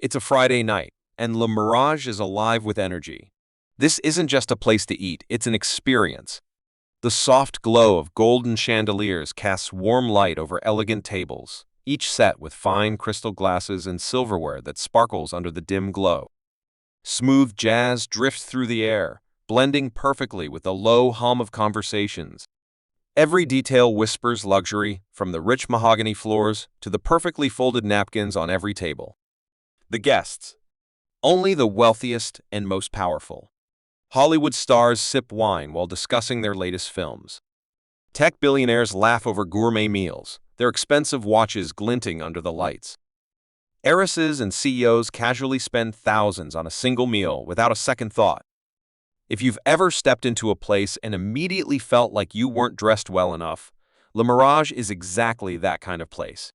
It's a Friday night, and Le Mirage is alive with energy. This isn't just a place to eat, it's an experience. The soft glow of golden chandeliers casts warm light over elegant tables, each set with fine crystal glasses and silverware that sparkles under the dim glow. Smooth jazz drifts through the air, blending perfectly with the low hum of conversations. Every detail whispers luxury, from the rich mahogany floors to the perfectly folded napkins on every table. The guests. Only the wealthiest and most powerful. Hollywood stars sip wine while discussing their latest films. Tech billionaires laugh over gourmet meals, their expensive watches glinting under the lights. Heiresses and CEOs casually spend thousands on a single meal without a second thought. If you've ever stepped into a place and immediately felt like you weren't dressed well enough, Le Mirage is exactly that kind of place.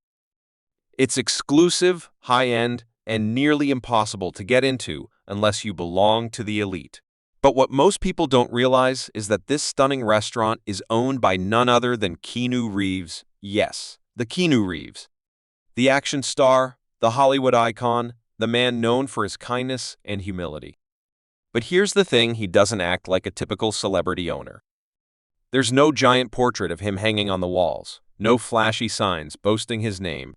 It's exclusive, high-end, and nearly impossible to get into unless you belong to the elite. But what most people don't realize is that this stunning restaurant is owned by none other than Keanu Reeves. Yes, the Keanu Reeves. The action star, the Hollywood icon, the man known for his kindness and humility. But here's the thing, he doesn't act like a typical celebrity owner. There's no giant portrait of him hanging on the walls, no flashy signs boasting his name.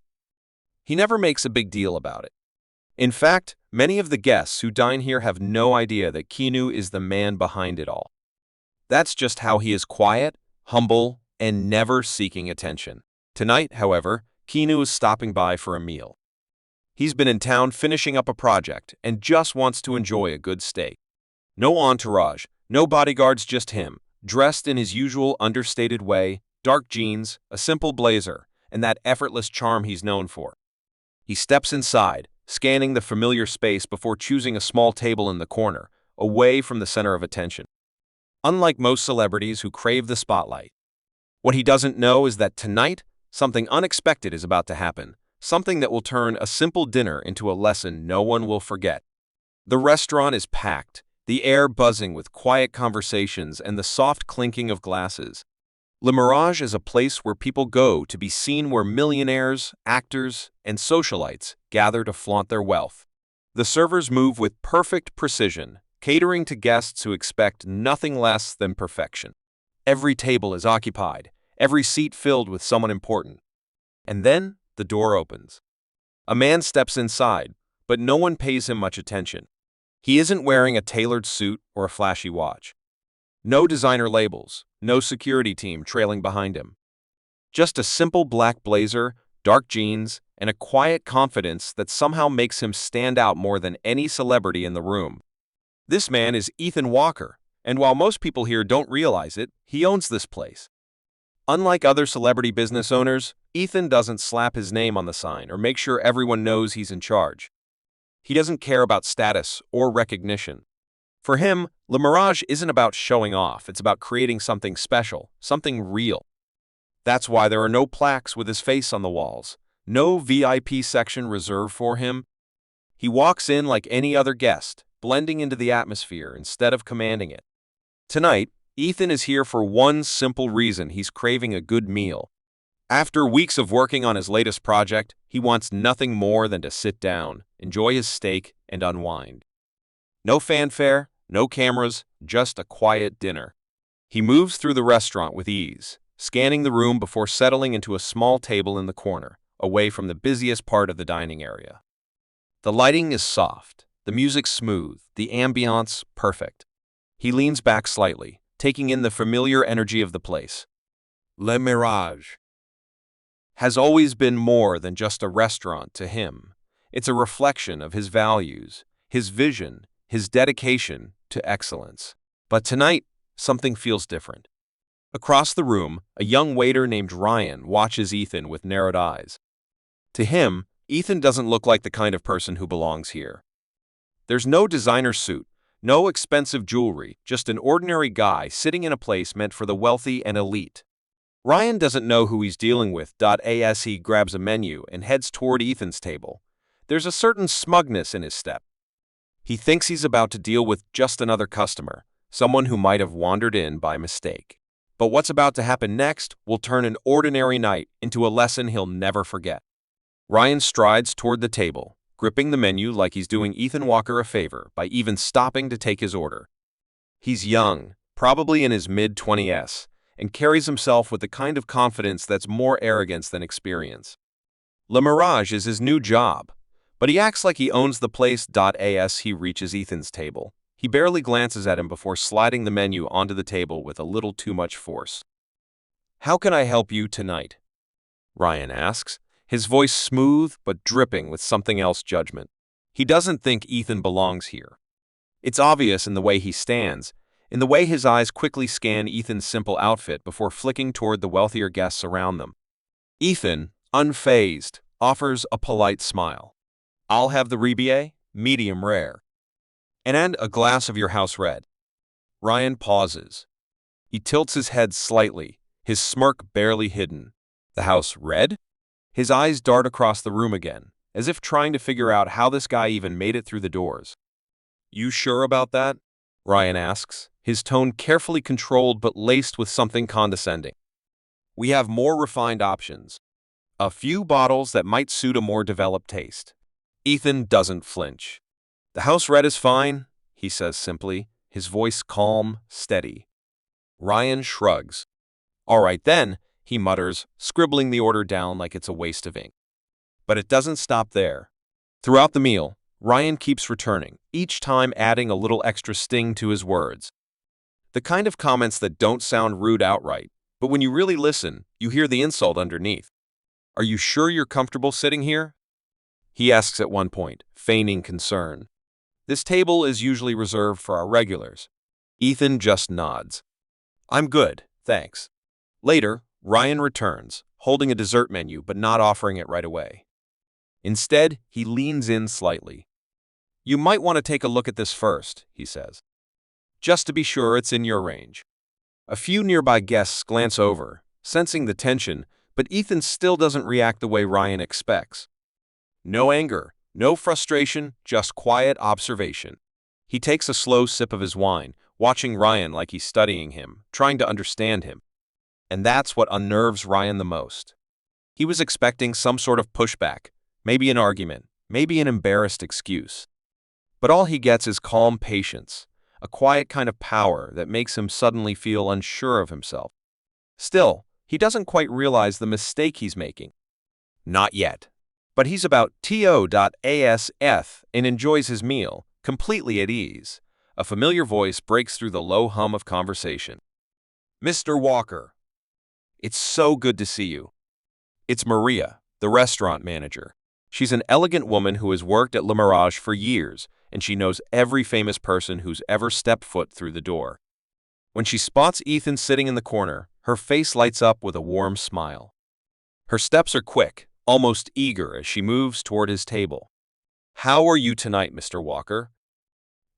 He never makes a big deal about it. In fact, many of the guests who dine here have no idea that Keanu is the man behind it all. That's just how he is: quiet, humble, and never seeking attention. Tonight, however, Keanu is stopping by for a meal. He's been in town finishing up a project and just wants to enjoy a good steak. No entourage, no bodyguards, just him, dressed in his usual understated way, dark jeans, a simple blazer, and that effortless charm he's known for. He steps inside, scanning the familiar space before choosing a small table in the corner, away from the center of attention. Unlike most celebrities who crave the spotlight, what he doesn't know is that tonight, something unexpected is about to happen, something that will turn a simple dinner into a lesson no one will forget. The restaurant is packed, the air buzzing with quiet conversations and the soft clinking of glasses. Le Mirage is a place where people go to be seen, where millionaires, actors, and socialites gather to flaunt their wealth. The servers move with perfect precision, catering to guests who expect nothing less than perfection. Every table is occupied, every seat filled with someone important. And then the door opens. A man steps inside, but no one pays him much attention. He isn't wearing a tailored suit or a flashy watch. No designer labels, no security team trailing behind him. Just a simple black blazer, dark jeans, and a quiet confidence that somehow makes him stand out more than any celebrity in the room. This man is Ethan Walker, and while most people here don't realize it, he owns this place. Unlike other celebrity business owners, Ethan doesn't slap his name on the sign or make sure everyone knows he's in charge. He doesn't care about status or recognition. For him, Le Mirage isn't about showing off, it's about creating something special, something real. That's why there are no plaques with his face on the walls, no VIP section reserved for him. He walks in like any other guest, blending into the atmosphere instead of commanding it. Tonight, Ethan is here for one simple reason: he's craving a good meal. After weeks of working on his latest project, he wants nothing more than to sit down, enjoy his steak, and unwind. No fanfare, no cameras, just a quiet dinner. He moves through the restaurant with ease, scanning the room before settling into a small table in the corner, away from the busiest part of the dining area. The lighting is soft, the music smooth, the ambiance perfect. He leans back slightly, taking in the familiar energy of the place. Le Mirage has always been more than just a restaurant to him. It's a reflection of his values, his vision, his dedication to excellence. But tonight, something feels different. Across the room, a young waiter named Ryan watches Ethan with narrowed eyes. To him, Ethan doesn't look like the kind of person who belongs here. There's no designer suit, no expensive jewelry, just an ordinary guy sitting in a place meant for the wealthy and elite. Ryan doesn't know who he's dealing with. As he grabs a menu and heads toward Ethan's table, there's a certain smugness in his step. He thinks he's about to deal with just another customer, someone who might have wandered in by mistake. But what's about to happen next will turn an ordinary night into a lesson he'll never forget. Ryan strides toward the table, gripping the menu like he's doing Ethan Walker a favor by even stopping to take his order. He's young, probably in his mid-20s, and carries himself with the kind of confidence that's more arrogance than experience. Le Mirage is his new job, but he acts like he owns the place. As he reaches Ethan's table, he barely glances at him before sliding the menu onto the table with a little too much force. "How can I help you tonight?" Ryan asks, his voice smooth but dripping with something else judgment. He doesn't think Ethan belongs here. It's obvious in the way he stands, in the way his eyes quickly scan Ethan's simple outfit before flicking toward the wealthier guests around them. Ethan, unfazed, offers a polite smile. "I'll have the Ribier, medium rare. And a glass of your house red." Ryan pauses. He tilts his head slightly, his smirk barely hidden. "The house red?" His eyes dart across the room again, as if trying to figure out how this guy even made it through the doors. "You sure about that?" Ryan asks, his tone carefully controlled but laced with something condescending. "We have more refined options. A few bottles that might suit a more developed taste." Ethan doesn't flinch. "The house red is fine," he says simply, his voice calm, steady. Ryan shrugs. "All right then," he mutters, scribbling the order down like it's a waste of ink. But it doesn't stop there. Throughout the meal, Ryan keeps returning, each time adding a little extra sting to his words. The kind of comments that don't sound rude outright, but when you really listen, you hear the insult underneath. "Are you sure you're comfortable sitting here?" he asks at one point, feigning concern. "This table is usually reserved for our regulars." Ethan just nods. "I'm good, thanks." Later, Ryan returns, holding a dessert menu but not offering it right away. Instead, he leans in slightly. "You might want to take a look at this first," he says. "Just to be sure it's in your range." A few nearby guests glance over, sensing the tension, but Ethan still doesn't react the way Ryan expects. No anger, no frustration, just quiet observation. He takes a slow sip of his wine, watching Ryan like he's studying him, trying to understand him. And that's what unnerves Ryan the most. He was expecting some sort of pushback, maybe an argument, maybe an embarrassed excuse. But all he gets is calm patience, a quiet kind of power that makes him suddenly feel unsure of himself. Still, he doesn't quite realize the mistake he's making. Not yet. But he's about to.asf and enjoys his meal, completely at ease. A familiar voice breaks through the low hum of conversation. "Mr. Walker, it's so good to see you." It's Maria, the restaurant manager. She's an elegant woman who has worked at Le Mirage for years, and she knows every famous person who's ever stepped foot through the door. When she spots Ethan sitting in the corner, her face lights up with a warm smile. Her steps are quick, almost eager as she moves toward his table. "How are you tonight, Mr. Walker?"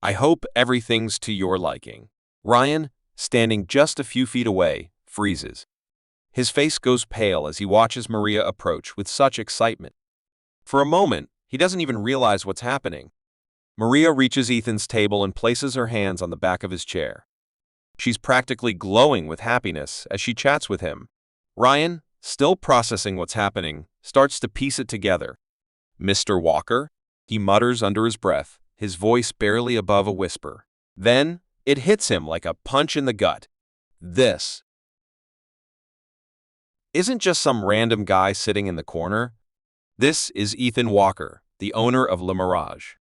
"I hope everything's to your liking." Ryan, standing just a few feet away, freezes. His face goes pale as he watches Maria approach with such excitement. For a moment, he doesn't even realize what's happening. Maria reaches Ethan's table and places her hands on the back of his chair. She's practically glowing with happiness as she chats with him. Ryan, still processing what's happening, starts to piece it together. "Mr. Walker?" he mutters under his breath, his voice barely above a whisper. Then, it hits him like a punch in the gut. This isn't just some random guy sitting in the corner. This is Ethan Walker, the owner of Le Mirage,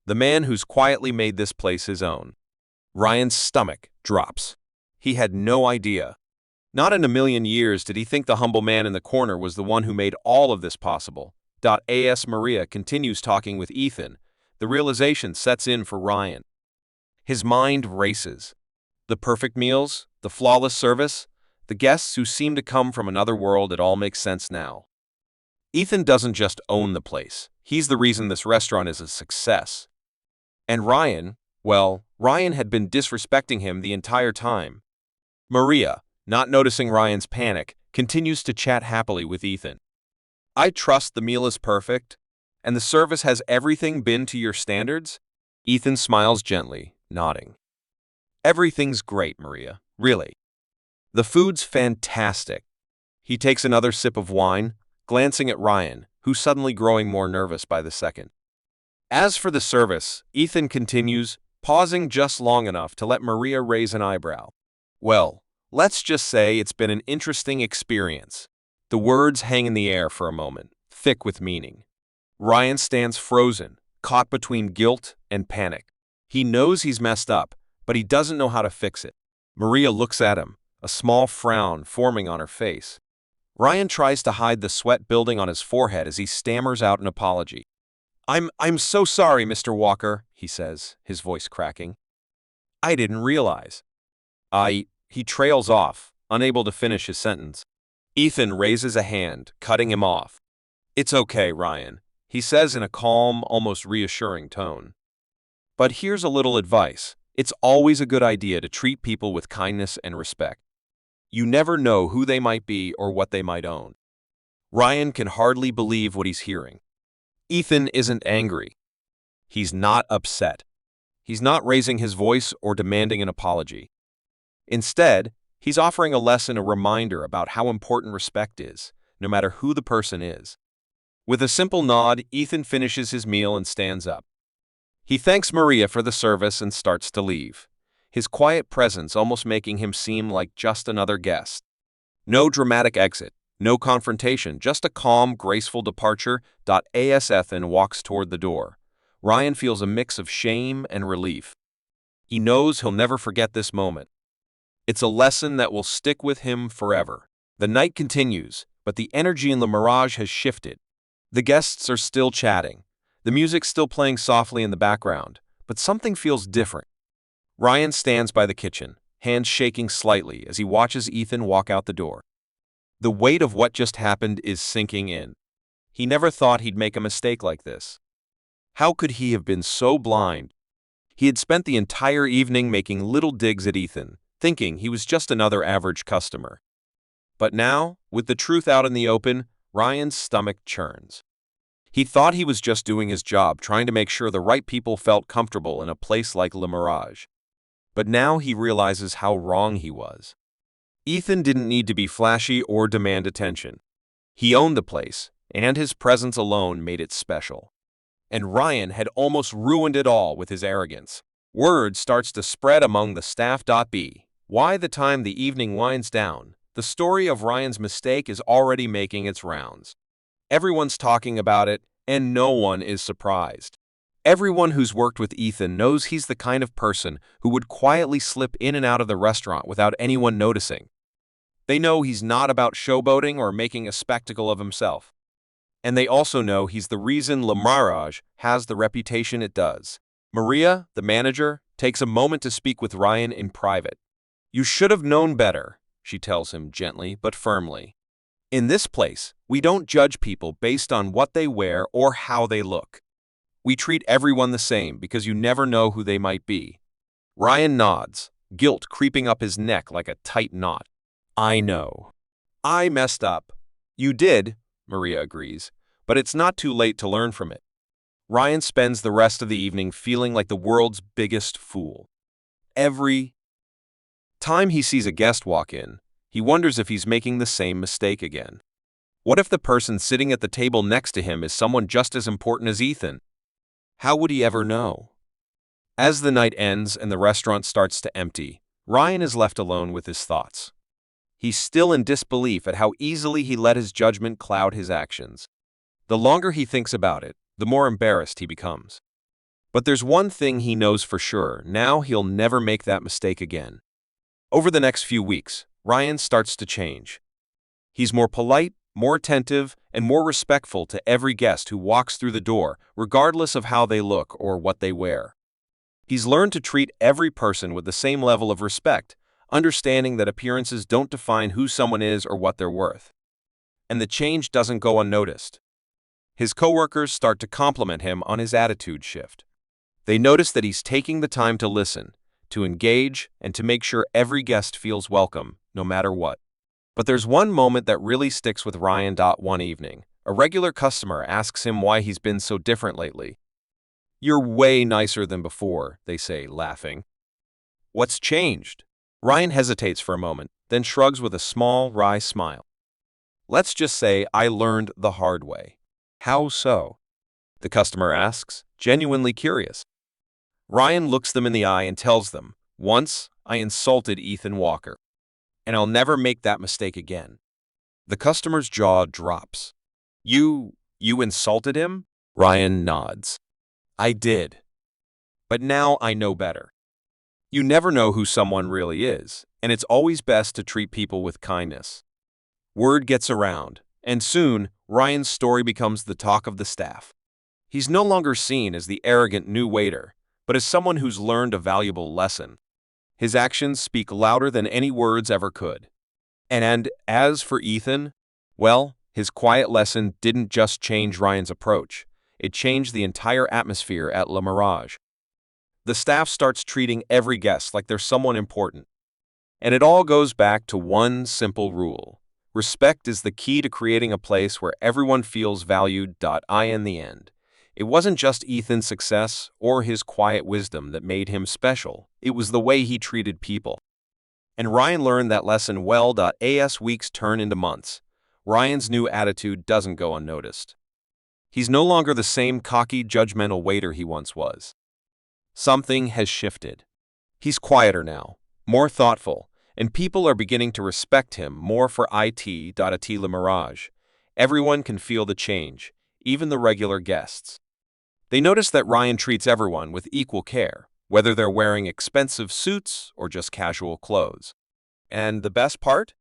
the man who's quietly made this place his own. Ryan's stomach drops. He had no idea. Not in a million years did he think the humble man in the corner was the one who made all of this possible. As Maria continues talking with Ethan, the realization sets in for Ryan. His mind races. The perfect meals, the flawless service, the guests who seem to come from another world, it all makes sense now. Ethan doesn't just own the place. He's the reason this restaurant is a success. And Ryan, well, Ryan had been disrespecting him the entire time. Maria, not noticing Ryan's panic, continues to chat happily with Ethan. "I trust the meal is perfect, and the service has everything been to your standards?" Ethan smiles gently, nodding. "Everything's great, Maria, really. The food's fantastic." He takes another sip of wine, glancing at Ryan, who's suddenly growing more nervous by the second. As for the service, Ethan continues, pausing just long enough to let Maria raise an eyebrow. Well, let's just say it's been an interesting experience. The words hang in the air for a moment, thick with meaning. Ryan stands frozen, caught between guilt and panic. He knows he's messed up, but he doesn't know how to fix it. Maria looks at him, a small frown forming on her face. Ryan tries to hide the sweat building on his forehead as he stammers out an apology. I'm so sorry, Mr. Walker, he says, his voice cracking. I didn't realize. He trails off, unable to finish his sentence. Ethan raises a hand, cutting him off. It's okay, Ryan, he says in a calm, almost reassuring tone. But here's a little advice. It's always a good idea to treat people with kindness and respect. You never know who they might be or what they might own. Ryan can hardly believe what he's hearing. Ethan isn't angry. He's not upset. He's not raising his voice or demanding an apology. Instead, he's offering a lesson, a reminder about how important respect is, no matter who the person is. With a simple nod, Ethan finishes his meal and stands up. He thanks Maria for the service and starts to leave, his quiet presence almost making him seem like just another guest. No dramatic exit, no confrontation, just a calm, graceful departure. Ethan walks toward the door. Ryan feels a mix of shame and relief. He knows he'll never forget this moment. It's a lesson that will stick with him forever. The night continues, but the energy in the Mirage has shifted. The guests are still chatting. The music's still playing softly in the background, but something feels different. Ryan stands by the kitchen, hands shaking slightly as he watches Ethan walk out the door. The weight of what just happened is sinking in. He never thought he'd make a mistake like this. How could he have been so blind? He had spent the entire evening making little digs at Ethan, thinking he was just another average customer. But now, with the truth out in the open, Ryan's stomach churns. He thought he was just doing his job, trying to make sure the right people felt comfortable in a place like Le Mirage. But now he realizes how wrong he was. Ethan didn't need to be flashy or demand attention. He owned the place, and his presence alone made it special. And Ryan had almost ruined it all with his arrogance. Word starts to spread among the staff. By the time the evening winds down, the story of Ryan's mistake is already making its rounds. Everyone's talking about it, and no one is surprised. Everyone who's worked with Ethan knows he's the kind of person who would quietly slip in and out of the restaurant without anyone noticing. They know he's not about showboating or making a spectacle of himself. And they also know he's the reason Le Mirage has the reputation it does. Maria, the manager, takes a moment to speak with Ryan in private. You should have known better, she tells him gently but firmly. In this place, we don't judge people based on what they wear or how they look. We treat everyone the same because you never know who they might be. Ryan nods, guilt creeping up his neck like a tight knot. I know. I messed up. You did, Maria agrees, but it's not too late to learn from it. Ryan spends the rest of the evening feeling like the world's biggest fool. Every time he sees a guest walk in, he wonders if he's making the same mistake again. What if the person sitting at the table next to him is someone just as important as Ethan? How would he ever know? As the night ends and the restaurant starts to empty, Ryan is left alone with his thoughts. He's still in disbelief at how easily he let his judgment cloud his actions. The longer he thinks about it, the more embarrassed he becomes. But there's one thing he knows for sure: now he'll never make that mistake again. Over the next few weeks, Ryan starts to change. He's more polite, more attentive, and more respectful to every guest who walks through the door, regardless of how they look or what they wear. He's learned to treat every person with the same level of respect, understanding that appearances don't define who someone is or what they're worth. And the change doesn't go unnoticed. His coworkers start to compliment him on his attitude shift. They notice that he's taking the time to listen, to engage, and to make sure every guest feels welcome, no matter what. But there's one moment that really sticks with Ryan. One evening, a regular customer asks him why he's been so different lately. You're way nicer than before, they say, laughing. What's changed? Ryan hesitates for a moment, then shrugs with a small, wry smile. Let's just say I learned the hard way. How so? The customer asks, genuinely curious. Ryan looks them in the eye and tells them, "Once, I insulted Ethan Walker, and I'll never make that mistake again." The customer's jaw drops. You insulted him?" Ryan nods. "I did. But now I know better. You never know who someone really is, and it's always best to treat people with kindness." Word gets around, and soon, Ryan's story becomes the talk of the staff. He's no longer seen as the arrogant new waiter, but as someone who's learned a valuable lesson. His actions speak louder than any words ever could. And as for Ethan, well, his quiet lesson didn't just change Ryan's approach. It changed the entire atmosphere at Le Mirage. The staff starts treating every guest like they're someone important. And it all goes back to one simple rule. Respect is the key to creating a place where everyone feels valued. In the end, it wasn't just Ethan's success or his quiet wisdom that made him special. It was the way he treated people. And Ryan learned that lesson well. As weeks turn into months, Ryan's new attitude doesn't go unnoticed. He's no longer the same cocky, judgmental waiter he once was. Something has shifted. He's quieter now, more thoughtful, and people are beginning to respect him more for it. At Le Mirage, everyone can feel the change, even the regular guests. They notice that Ryan treats everyone with equal care, whether they're wearing expensive suits or just casual clothes. And the best part?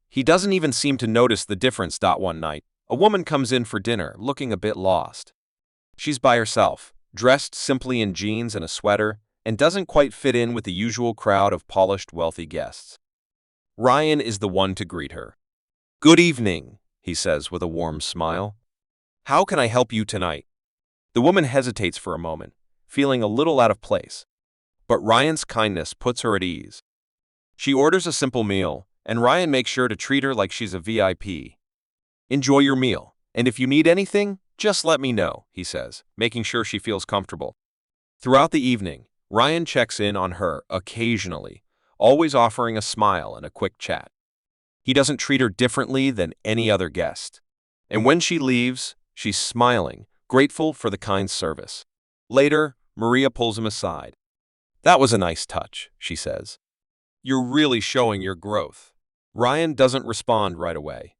He doesn't even seem to notice the difference. One night, a woman comes in for dinner looking a bit lost. She's by herself, dressed simply in jeans and a sweater, and doesn't quite fit in with the usual crowd of polished, wealthy guests. Ryan is the one to greet her. "Good evening," he says with a warm smile. "How can I help you tonight?" The woman hesitates for a moment, feeling a little out of place. But Ryan's kindness puts her at ease. She orders a simple meal, and Ryan makes sure to treat her like she's a VIP. "Enjoy your meal, and if you need anything, just let me know," he says, making sure she feels comfortable. Throughout the evening, Ryan checks in on her occasionally, always offering a smile and a quick chat. He doesn't treat her differently than any other guest. And when she leaves, she's smiling, grateful for the kind service. Later, Maria pulls him aside. "That was a nice touch," she says. "You're really showing your growth." Ryan doesn't respond right away.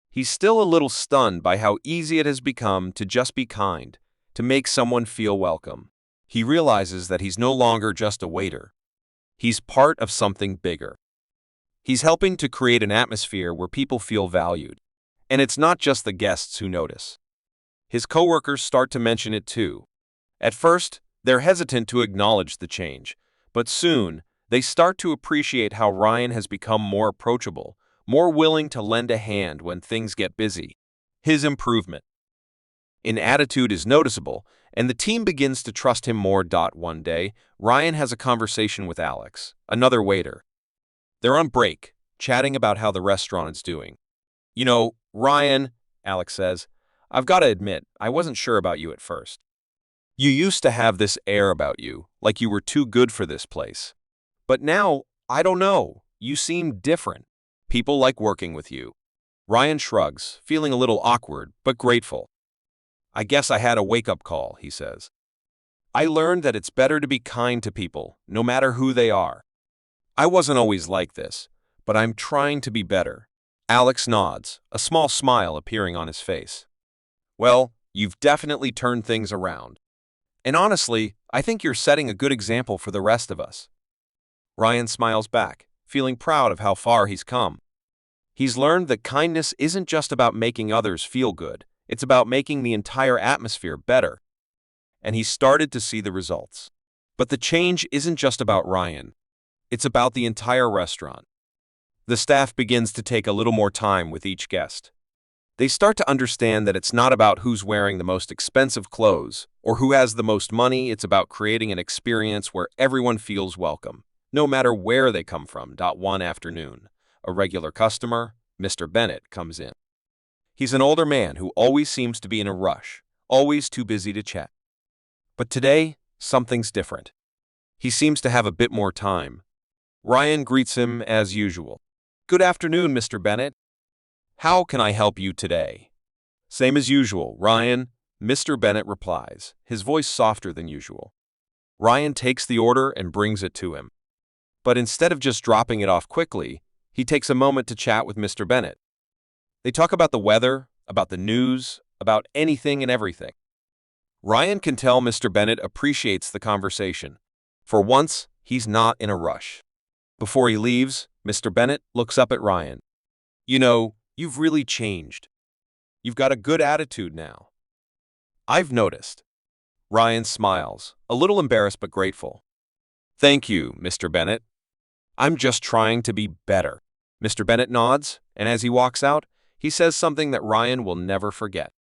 He's still a little stunned by how easy it has become to just be kind, to make someone feel welcome. He realizes that he's no longer just a waiter. He's part of something bigger. He's helping to create an atmosphere where people feel valued. And it's not just the guests who notice. His coworkers start to mention it too. At first, they're hesitant to acknowledge the change, but soon, they start to appreciate how Ryan has become more approachable, more willing to lend a hand when things get busy. His improvement in attitude is noticeable, and the team begins to trust him more. One day, Ryan has a conversation with Alex, another waiter. They're on break, chatting about how the restaurant is doing. "You know, Ryan," Alex says, "I've got to admit, I wasn't sure about you at first. You used to have this air about you, like you were too good for this place. But now, I don't know, you seem different. People like working with you." Ryan shrugs, feeling a little awkward, but grateful. "I guess I had a wake-up call," he says. "I learned that it's better to be kind to people, no matter who they are. I wasn't always like this, but I'm trying to be better." Alex nods, a small smile appearing on his face. "Well, you've definitely turned things around. And honestly, I think you're setting a good example for the rest of us." Ryan smiles back, feeling proud of how far he's come. He's learned that kindness isn't just about making others feel good, it's about making the entire atmosphere better. And he's started to see the results. But the change isn't just about Ryan. It's about the entire restaurant. The staff begins to take a little more time with each guest. They start to understand that it's not about who's wearing the most expensive clothes or who has the most money. It's about creating an experience where everyone feels welcome, no matter where they come from. One afternoon, a regular customer, Mr. Bennett, comes in. He's an older man who always seems to be in a rush, always too busy to chat. But today, something's different. He seems to have a bit more time. Ryan greets him as usual. "Good afternoon, Mr. Bennett. How can I help you today?" "Same as usual, Ryan. Mr. Bennett replies, his voice softer than usual. Ryan takes the order and brings it to him. But instead of just dropping it off quickly, he takes a moment to chat with Mr. Bennett. They talk about the weather, about the news, about anything and everything. Ryan can tell Mr. Bennett appreciates the conversation. For once, he's not in a rush. Before he leaves, Mr. Bennett looks up at Ryan. You know, you've really changed. You've got a good attitude now. I've noticed. Ryan smiles, a little embarrassed but grateful. Thank you, Mr. Bennett. I'm just trying to be better. Mr. Bennett nods, and as he walks out, he says something that Ryan will never forget.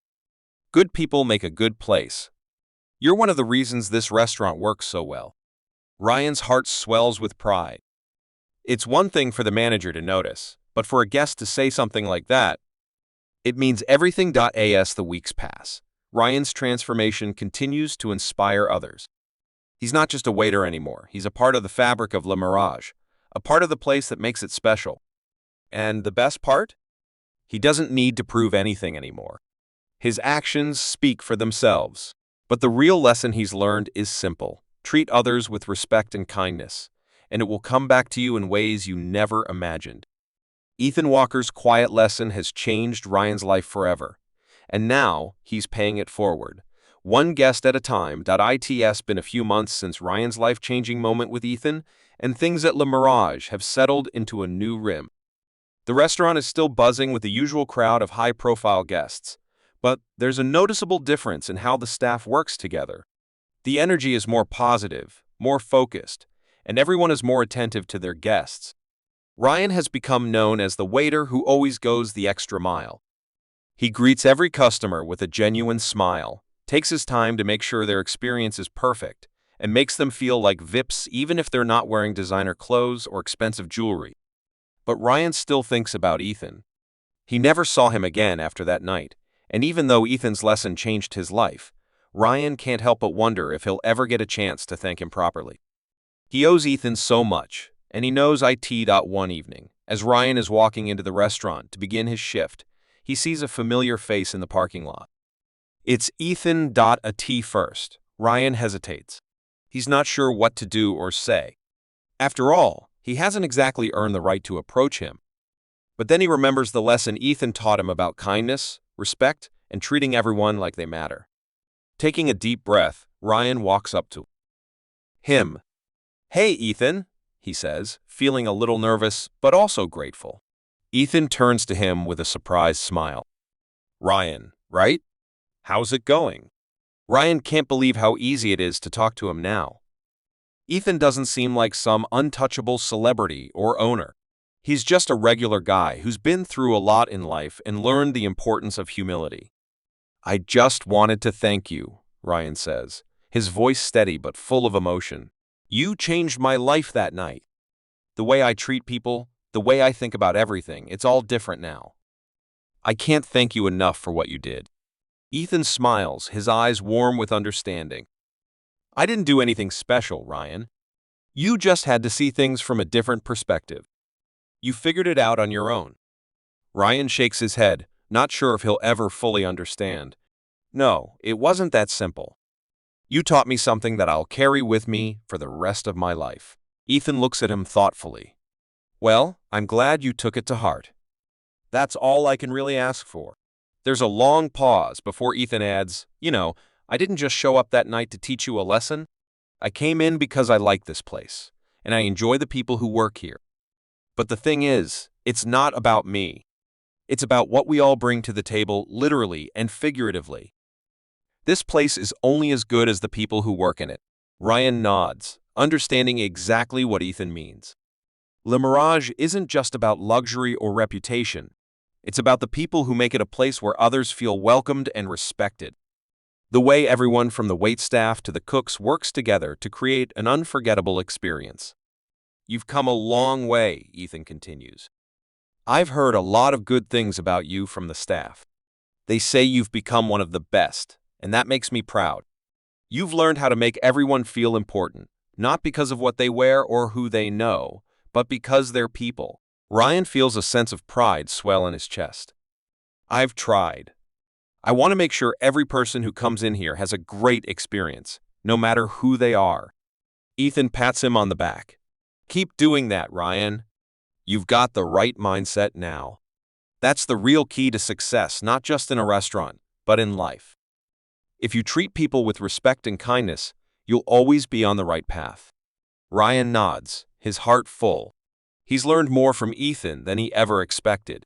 Good people make a good place. You're one of the reasons this restaurant works so well. Ryan's heart swells with pride. It's one thing for the manager to notice, but for a guest to say something like that, it means everything. As the weeks pass, Ryan's transformation continues to inspire others. He's not just a waiter anymore, he's a part of the fabric of Le Mirage, a part of the place that makes it special. And the best part? He doesn't need to prove anything anymore. His actions speak for themselves. But the real lesson he's learned is simple. Treat others with respect and kindness, and it will come back to you in ways you never imagined. Ethan Walker's quiet lesson has changed Ryan's life forever, and now he's paying it forward. One guest at a time. It's been a few months since Ryan's life-changing moment with Ethan, and things at Le Mirage have settled into a new rhythm. The restaurant is still buzzing with the usual crowd of high-profile guests, but there's a noticeable difference in how the staff works together. The energy is more positive, more focused, and everyone is more attentive to their guests. Ryan has become known as the waiter who always goes the extra mile. He greets every customer with a genuine smile, takes his time to make sure their experience is perfect, and makes them feel like VIPs even if they're not wearing designer clothes or expensive jewelry. But Ryan still thinks about Ethan. He never saw him again after that night, and even though Ethan's lesson changed his life, Ryan can't help but wonder if he'll ever get a chance to thank him properly. He owes Ethan so much, and he knows it. One evening, as Ryan is walking into the restaurant to begin his shift, he sees a familiar face in the parking lot. It's Ethan. At first, Ryan hesitates. He's not sure what to do or say. After all, he hasn't exactly earned the right to approach him. But then he remembers the lesson Ethan taught him about kindness, respect, and treating everyone like they matter. Taking a deep breath, Ryan walks up to him. Hey, Ethan, he says, feeling a little nervous but also grateful. Ethan turns to him with a surprised smile. Ryan, right? How's it going? Ryan can't believe how easy it is to talk to him now. Ethan doesn't seem like some untouchable celebrity or owner. He's just a regular guy who's been through a lot in life and learned the importance of humility. I just wanted to thank you, Ryan says, his voice steady but full of emotion. You changed my life that night. The way I treat people, the way I think about everything, it's all different now. I can't thank you enough for what you did. Ethan smiles, his eyes warm with understanding. I didn't do anything special, Ryan. You just had to see things from a different perspective. You figured it out on your own. Ryan shakes his head, not sure if he'll ever fully understand. No, it wasn't that simple. You taught me something that I'll carry with me for the rest of my life. Ethan looks at him thoughtfully. Well, I'm glad you took it to heart. That's all I can really ask for. There's a long pause before Ethan adds, I didn't just show up that night to teach you a lesson. I came in because I like this place, and I enjoy the people who work here. But the thing is, it's not about me. It's about what we all bring to the table, literally and figuratively. This place is only as good as the people who work in it. Ryan nods, understanding exactly what Ethan means. Le Mirage isn't just about luxury or reputation. It's about the people who make it a place where others feel welcomed and respected. The way everyone from the waitstaff to the cooks works together to create an unforgettable experience. You've come a long way, Ethan continues. I've heard a lot of good things about you from the staff. They say you've become one of the best, and that makes me proud. You've learned how to make everyone feel important, not because of what they wear or who they know, but because they're people. Ryan feels a sense of pride swell in his chest. I've tried. I want to make sure every person who comes in here has a great experience, no matter who they are. Ethan pats him on the back. Keep doing that, Ryan. You've got the right mindset now. That's the real key to success, not just in a restaurant, but in life. If you treat people with respect and kindness, you'll always be on the right path. Ryan nods, his heart full. He's learned more from Ethan than he ever expected.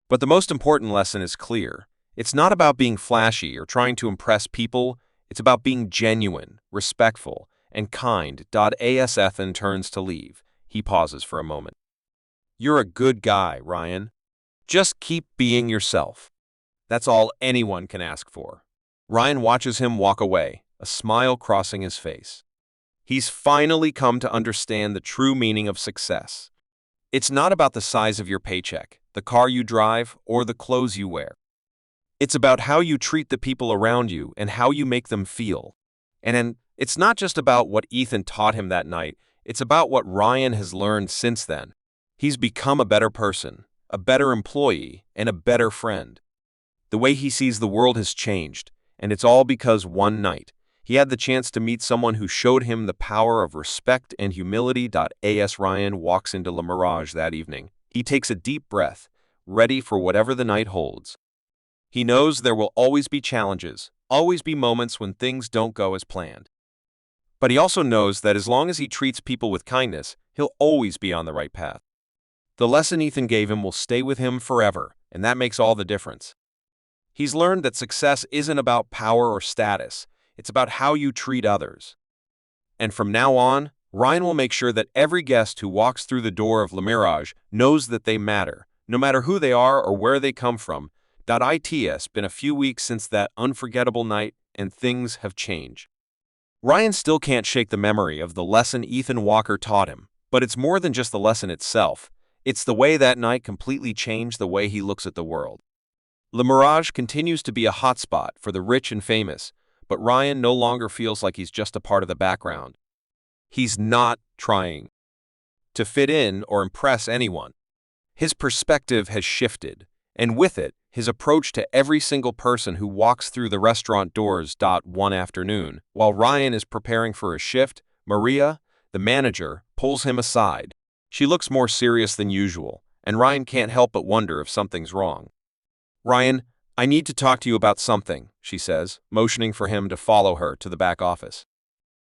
But the most important lesson is clear. It's not about being flashy or trying to impress people. It's about being genuine, respectful, and kind. As Ethan turns to leave, he pauses for a moment. You're a good guy, Ryan. Just keep being yourself. That's all anyone can ask for. Ryan watches him walk away, a smile crossing his face. He's finally come to understand the true meaning of success. It's not about the size of your paycheck, the car you drive, or the clothes you wear. It's about how you treat the people around you and how you make them feel. And it's not just about what Ethan taught him that night, it's about what Ryan has learned since then. He's become a better person, a better employee, and a better friend. The way he sees the world has changed, and it's all because one night, he had the chance to meet someone who showed him the power of respect and humility. As Ryan walks into Le Mirage that evening, he takes a deep breath, ready for whatever the night holds. He knows there will always be challenges, always be moments when things don't go as planned. But he also knows that as long as he treats people with kindness, he'll always be on the right path. The lesson Ethan gave him will stay with him forever, and that makes all the difference. He's learned that success isn't about power or status, it's about how you treat others. And from now on, Ryan will make sure that every guest who walks through the door of Le Mirage knows that they matter, no matter who they are or where they come from. It's been a few weeks since that unforgettable night, and things have changed. Ryan still can't shake the memory of the lesson Ethan Walker taught him, but it's more than just the lesson itself. It's the way that night completely changed the way he looks at the world. Le Mirage continues to be a hotspot for the rich and famous, but Ryan no longer feels like he's just a part of the background. He's not trying to fit in or impress anyone. His perspective has shifted, and with it, his approach to every single person who walks through the restaurant doors. One afternoon, while Ryan is preparing for a shift, Maria, the manager, pulls him aside. She looks more serious than usual, and Ryan can't help but wonder if something's wrong. Ryan, I need to talk to you about something, she says, motioning for him to follow her to the back office.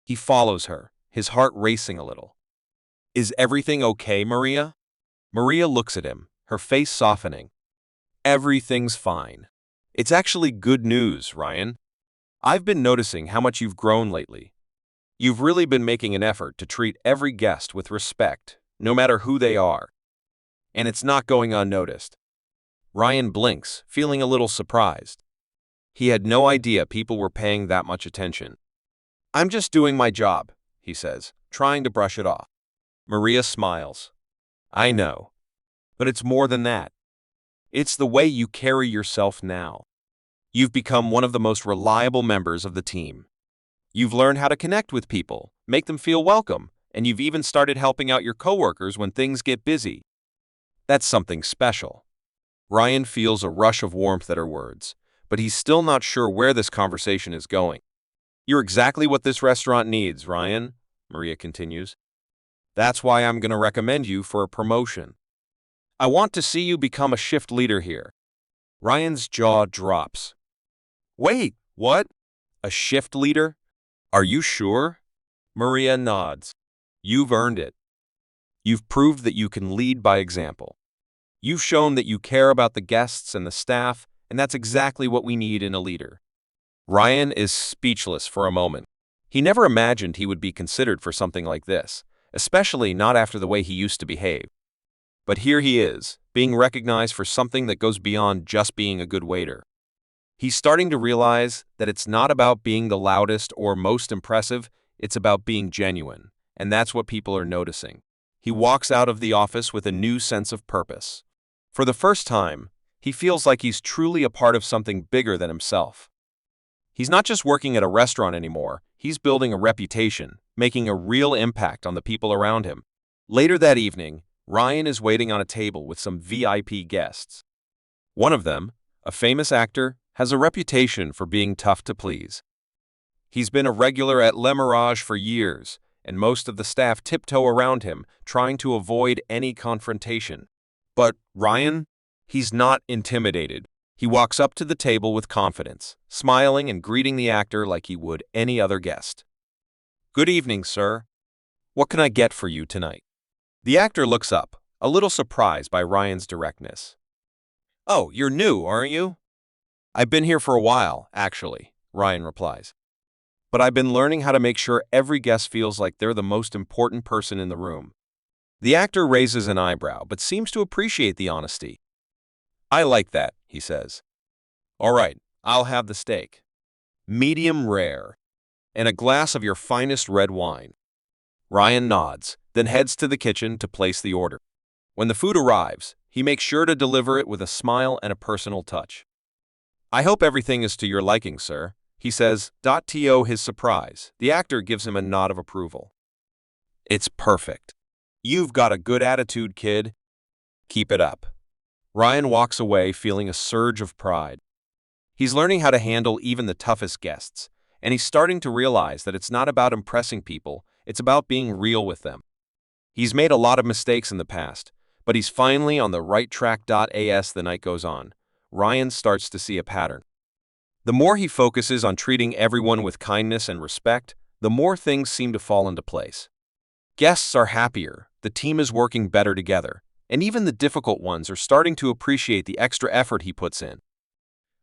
He follows her, his heart racing a little. Is everything okay, Maria? Maria looks at him, her face softening. Everything's fine. It's actually good news, Ryan. I've been noticing how much you've grown lately. You've really been making an effort to treat every guest with respect, no matter who they are. And it's not going unnoticed. Ryan blinks, feeling a little surprised. He had no idea people were paying that much attention. I'm just doing my job, he says, trying to brush it off. Maria smiles. I know. But it's more than that. It's the way you carry yourself now. You've become one of the most reliable members of the team. You've learned how to connect with people, make them feel welcome, and you've even started helping out your coworkers when things get busy. That's something special. Ryan feels a rush of warmth at her words, but he's still not sure where this conversation is going. You're exactly what this restaurant needs, Ryan, Maria continues. That's why I'm going to recommend you for a promotion. I want to see you become a shift leader here. Ryan's jaw drops. Wait, what? A shift leader? Are you sure? Maria nods. You've earned it. You've proved that you can lead by example. You've shown that you care about the guests and the staff, and that's exactly what we need in a leader. Ryan is speechless for a moment. He never imagined he would be considered for something like this, especially not after the way he used to behave. But here he is, being recognized for something that goes beyond just being a good waiter. He's starting to realize that it's not about being the loudest or most impressive, it's about being genuine, and that's what people are noticing. He walks out of the office with a new sense of purpose. For the first time, he feels like he's truly a part of something bigger than himself. He's not just working at a restaurant anymore, he's building a reputation, making a real impact on the people around him. Later that evening, Ryan is waiting on a table with some VIP guests. One of them, a famous actor, has a reputation for being tough to please. He's been a regular at Le Mirage for years, and most of the staff tiptoe around him, trying to avoid any confrontation. But Ryan? He's not intimidated. He walks up to the table with confidence, smiling and greeting the actor like he would any other guest. "Good evening, sir. What can I get for you tonight?" The actor looks up, a little surprised by Ryan's directness. "Oh, you're new, aren't you?" "I've been here for a while, actually," Ryan replies. "But I've been learning how to make sure every guest feels like they're the most important person in the room." The actor raises an eyebrow, but seems to appreciate the honesty. "I like that," he says. "All right, I'll have the steak. Medium rare. And a glass of your finest red wine." Ryan nods, then heads to the kitchen to place the order. When the food arrives, he makes sure to deliver it with a smile and a personal touch. "I hope everything is to your liking, sir," he says. To his surprise, the actor gives him a nod of approval. "It's perfect. You've got a good attitude, kid. Keep it up." Ryan walks away feeling a surge of pride. He's learning how to handle even the toughest guests, and he's starting to realize that it's not about impressing people, it's about being real with them. He's made a lot of mistakes in the past, but he's finally on the right track. As the night goes on, Ryan starts to see a pattern. The more he focuses on treating everyone with kindness and respect, the more things seem to fall into place. Guests are happier, the team is working better together, and even the difficult ones are starting to appreciate the extra effort he puts in.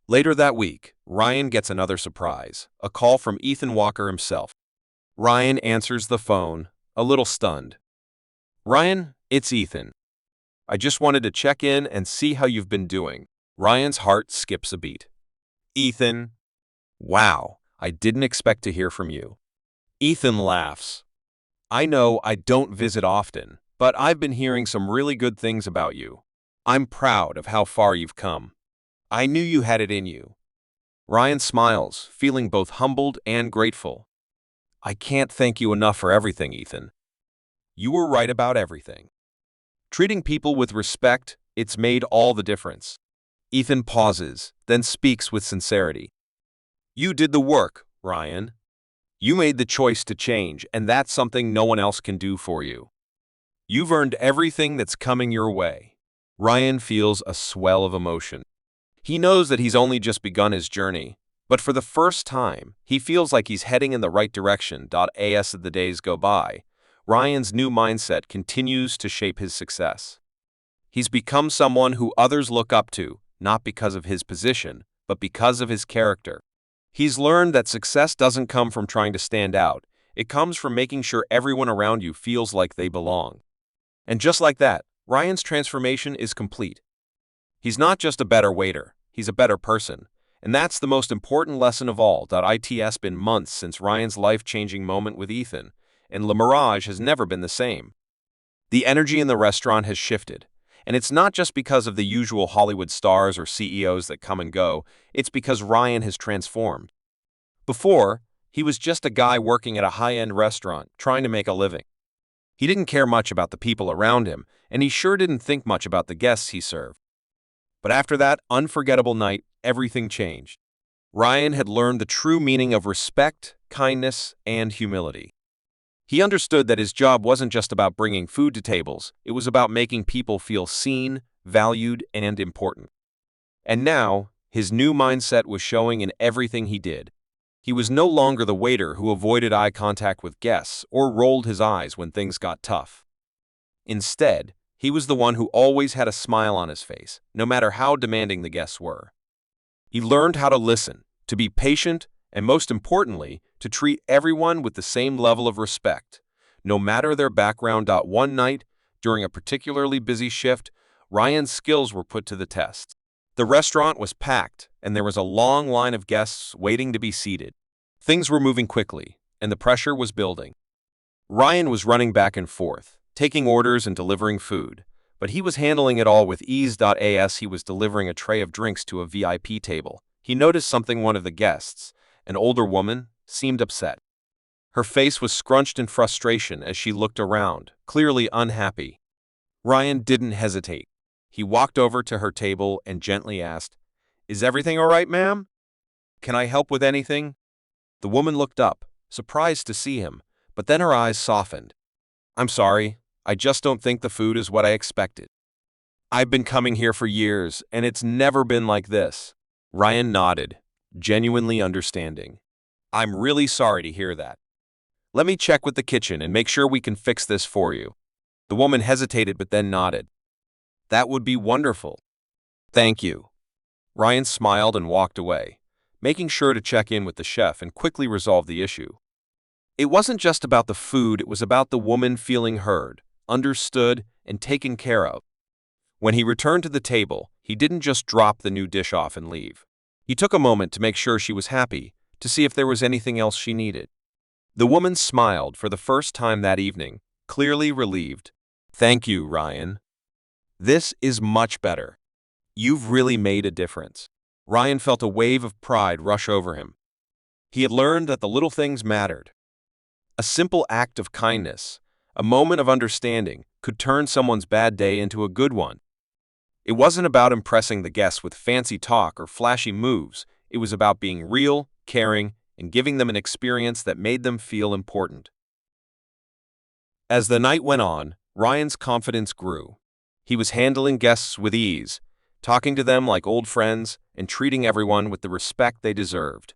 Later that week, Ryan gets another surprise, a call from Ethan Walker himself. Ryan answers the phone, a little stunned. "Ryan, it's Ethan. I just wanted to check in and see how you've been doing." Ryan's heart skips a beat. "Ethan? Wow, I didn't expect to hear from you." Ethan laughs. "I know I don't visit often, but I've been hearing some really good things about you. I'm proud of how far you've come. I knew you had it in you." Ryan smiles, feeling both humbled and grateful. "I can't thank you enough for everything, Ethan. You were right about everything. Treating people with respect, it's made all the difference." Ethan pauses, then speaks with sincerity. "You did the work, Ryan. You made the choice to change, and that's something no one else can do for you. You've earned everything that's coming your way." Ryan feels a swell of emotion. He knows that he's only just begun his journey, but for the first time, he feels like he's heading in the right direction. As the days go by, Ryan's new mindset continues to shape his success. He's become someone who others look up to, not because of his position, but because of his character. He's learned that success doesn't come from trying to stand out, it comes from making sure everyone around you feels like they belong. And just like that, Ryan's transformation is complete. He's not just a better waiter, he's a better person. And that's the most important lesson of all. It's been months since Ryan's life-changing moment with Ethan, and Le Mirage has never been the same. The energy in the restaurant has shifted. And it's not just because of the usual Hollywood stars or CEOs that come and go, it's because Ryan has transformed. Before, he was just a guy working at a high-end restaurant, trying to make a living. He didn't care much about the people around him, and he sure didn't think much about the guests he served. But after that unforgettable night, everything changed. Ryan had learned the true meaning of respect, kindness, and humility. He understood that his job wasn't just about bringing food to tables, it was about making people feel seen, valued, and important. And now, his new mindset was showing in everything he did. He was no longer the waiter who avoided eye contact with guests or rolled his eyes when things got tough. Instead, he was the one who always had a smile on his face, no matter how demanding the guests were. He learned how to listen, to be patient, and most importantly, to treat everyone with the same level of respect, no matter their background. One night, during a particularly busy shift, Ryan's skills were put to the test. The restaurant was packed, and there was a long line of guests waiting to be seated. Things were moving quickly, and the pressure was building. Ryan was running back and forth, taking orders and delivering food, but he was handling it all with ease. As he was delivering a tray of drinks to a VIP table, he noticed something. One of the guests, an older woman, seemed upset. Her face was scrunched in frustration as she looked around, clearly unhappy. Ryan didn't hesitate. He walked over to her table and gently asked, Is everything all right, ma'am? Can I help with anything? The woman looked up, surprised to see him, but then her eyes softened. I'm sorry, I just don't think the food is what I expected. I've been coming here for years, and it's never been like this. Ryan nodded, genuinely understanding. I'm really sorry to hear that. Let me check with the kitchen and make sure we can fix this for you. The woman hesitated but then nodded. That would be wonderful. Thank you. Ryan smiled and walked away, making sure to check in with the chef and quickly resolve the issue. It wasn't just about the food, it was about the woman feeling heard, understood, and taken care of. When he returned to the table, he didn't just drop the new dish off and leave. He took a moment to make sure she was happy, to see if there was anything else she needed. The woman smiled for the first time that evening, clearly relieved. Thank you, Ryan. This is much better. You've really made a difference. Ryan felt a wave of pride rush over him. He had learned that the little things mattered. A simple act of kindness, a moment of understanding, could turn someone's bad day into a good one. It wasn't about impressing the guests with fancy talk or flashy moves. It was about being real, caring, and giving them an experience that made them feel important. As the night went on, Ryan's confidence grew. He was handling guests with ease, talking to them like old friends, and treating everyone with the respect they deserved.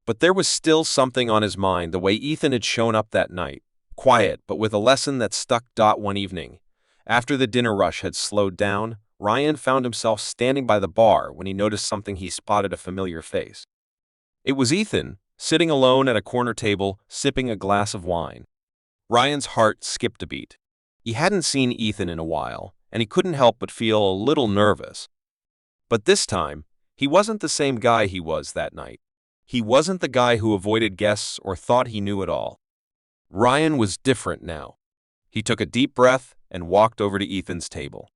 But there was still something on his mind, the way Ethan had shown up that night, quiet but with a lesson that stuck. One evening, after the dinner rush had slowed down, Ryan found himself standing by the bar when he noticed something. He spotted a familiar face. It was Ethan, sitting alone at a corner table, sipping a glass of wine. Ryan's heart skipped a beat. He hadn't seen Ethan in a while, and he couldn't help but feel a little nervous. But this time, he wasn't the same guy he was that night. He wasn't the guy who avoided guests or thought he knew it all. Ryan was different now. He took a deep breath and walked over to Ethan's table.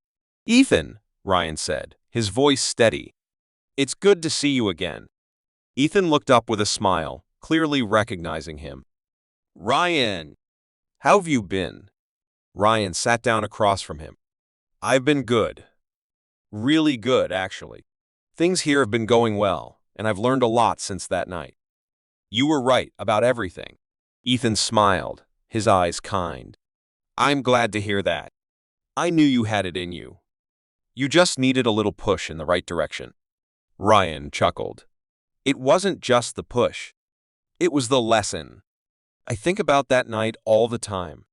Ethan, Ryan said, his voice steady. It's good to see you again. Ethan looked up with a smile, clearly recognizing him. Ryan, how have you been? Ryan sat down across from him. I've been good. Really good, actually. Things here have been going well, and I've learned a lot since that night. You were right about everything. Ethan smiled, his eyes kind. I'm glad to hear that. I knew you had it in you. You just needed a little push in the right direction. Ryan chuckled. It wasn't just the push. It was the lesson. I think about that night all the time.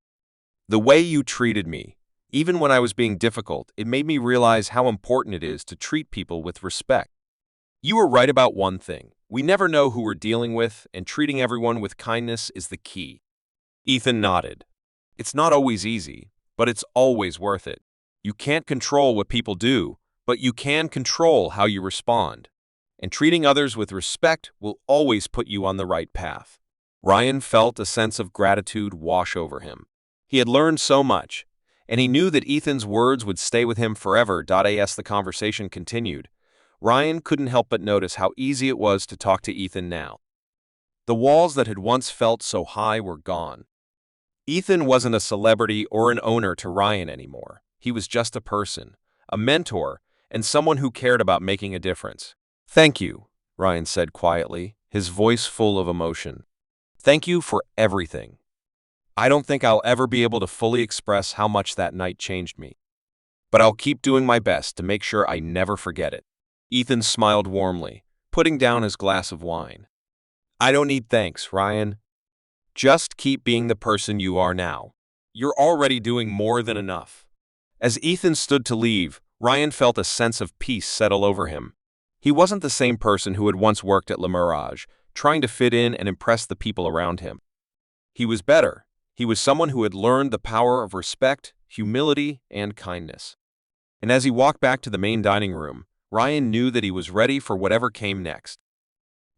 The way you treated me, even when I was being difficult, it made me realize how important it is to treat people with respect. You were right about one thing. We never know who we're dealing with, and treating everyone with kindness is the key. Ethan nodded. It's not always easy, but it's always worth it. You can't control what people do, but you can control how you respond. And treating others with respect will always put you on the right path. Ryan felt a sense of gratitude wash over him. He had learned so much, and he knew that Ethan's words would stay with him forever. As the conversation continued, Ryan couldn't help but notice how easy it was to talk to Ethan now. The walls that had once felt so high were gone. Ethan wasn't a celebrity or an owner to Ryan anymore. He was just a person, a mentor, and someone who cared about making a difference. Thank you, Ryan said quietly, his voice full of emotion. Thank you for everything. I don't think I'll ever be able to fully express how much that night changed me. But I'll keep doing my best to make sure I never forget it. Ethan smiled warmly, putting down his glass of wine. I don't need thanks, Ryan. Just keep being the person you are now. You're already doing more than enough. As Ethan stood to leave, Ryan felt a sense of peace settle over him. He wasn't the same person who had once worked at Le Mirage, trying to fit in and impress the people around him. He was better. He was someone who had learned the power of respect, humility, and kindness. And as he walked back to the main dining room, Ryan knew that he was ready for whatever came next.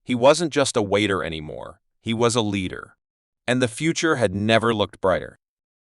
He wasn't just a waiter anymore. He was a leader. And the future had never looked brighter.